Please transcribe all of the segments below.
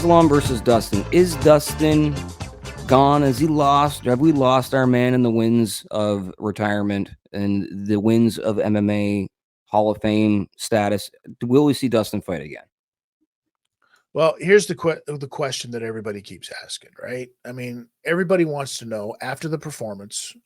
Islam versus Dustin. Is Dustin gone? Has he lost? Have we lost our man in the winds of retirement and the winds of MMA Hall of Fame status? Will we see Dustin fight again? Well, here's the question that everybody keeps asking, right? I mean, everybody wants to know after the performance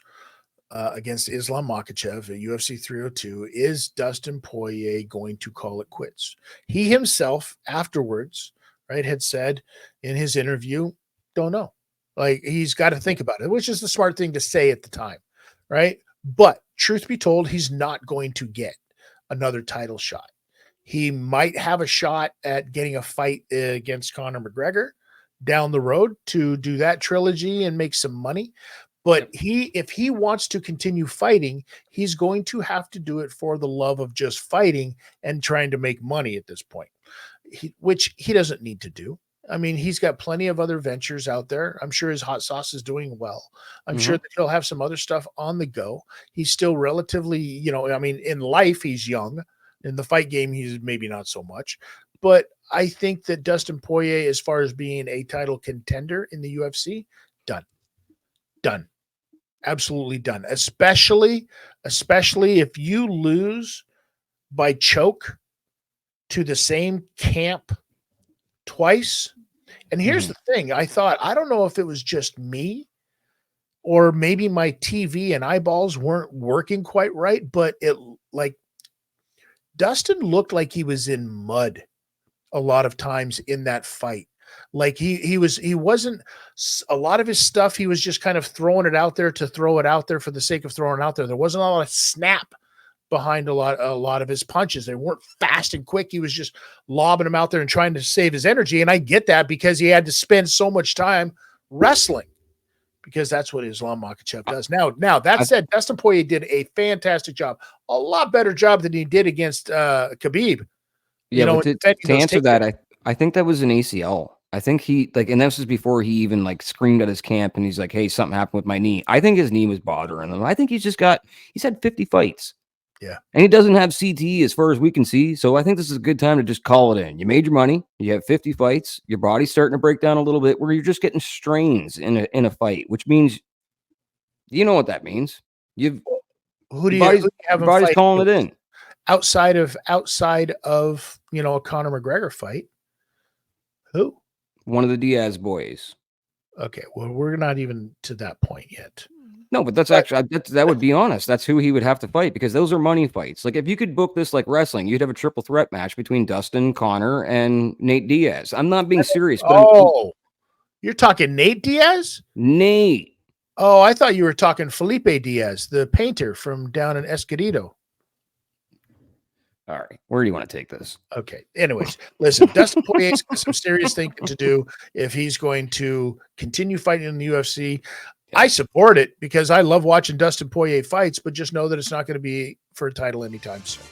against Islam Makhachev at UFC 302, is Dustin Poirier going to call it quits? He himself afterwards, right, had said in his interview, don't know. Like, he's got to think about it, which is the smart thing to say at the time, right? But truth be told, he's not going to get another title shot. He might have a shot at getting a fight against Conor McGregor down the road to do that trilogy and make some money. But if he wants to continue fighting, he's going to have to do it for the love of just fighting and trying to make money at this point, which he doesn't need to do. I mean, he's got plenty of other ventures out there. I'm sure his hot sauce is doing well. I'm sure that he'll have some other stuff on the go. He's still relatively, I mean, in life, he's young. In the fight game, he's maybe not so much. But I think that Dustin Poirier, as far as being a title contender in the UFC, done. Absolutely done. Especially if you lose by choke to the same camp twice. And here's the thing. I don't know if it was just me or maybe my TV and eyeballs weren't working quite right, but Dustin looked like he was in mud a lot of times in that fight. Like he wasn't, a lot of his stuff, he was just kind of throwing it out there to throw it out there for the sake of throwing it out there. There wasn't a lot of snap behind a lot of his punches. They weren't fast and quick. He was just lobbing them out there and trying to save his energy. And I get that because he had to spend so much time wrestling, because that's what Islam Makhachev does. Now that said, Dustin Poirier did a fantastic job, a lot better job than he did against Khabib. Yeah, to answer that, I think that was an ACL. I think and this was before he even screamed at his camp and he's like, hey, something happened with my knee. I think his knee was bothering him. I think he's had 50 fights. Yeah. And he doesn't have CTE as far as we can see. So I think this is a good time to just call it in. You made your money. You have 50 fights. Your body's starting to break down a little bit where you're just getting strains in a fight, which means, you know what that means. Who do you have body's calling it in. Outside of a Conor McGregor fight? Who? One of the Diaz boys. Okay, well, we're not even to that point yet. No, but that would be honest. That's who he would have to fight, because those are money fights. Like, if you could book this like wrestling, you'd have a triple threat match between Dustin, Conor, and Nate Diaz. I'm not being serious. But you're talking Nate Diaz? Nate. Oh, I thought you were talking Felipe Diaz, the painter from down in Escondido. All right, where do you want to take this? Okay. Anyways, listen, Dustin Poirier's got some serious thinking to do if he's going to continue fighting in the UFC. Yeah. I support it because I love watching Dustin Poirier fights, but just know that it's not going to be for a title anytime soon.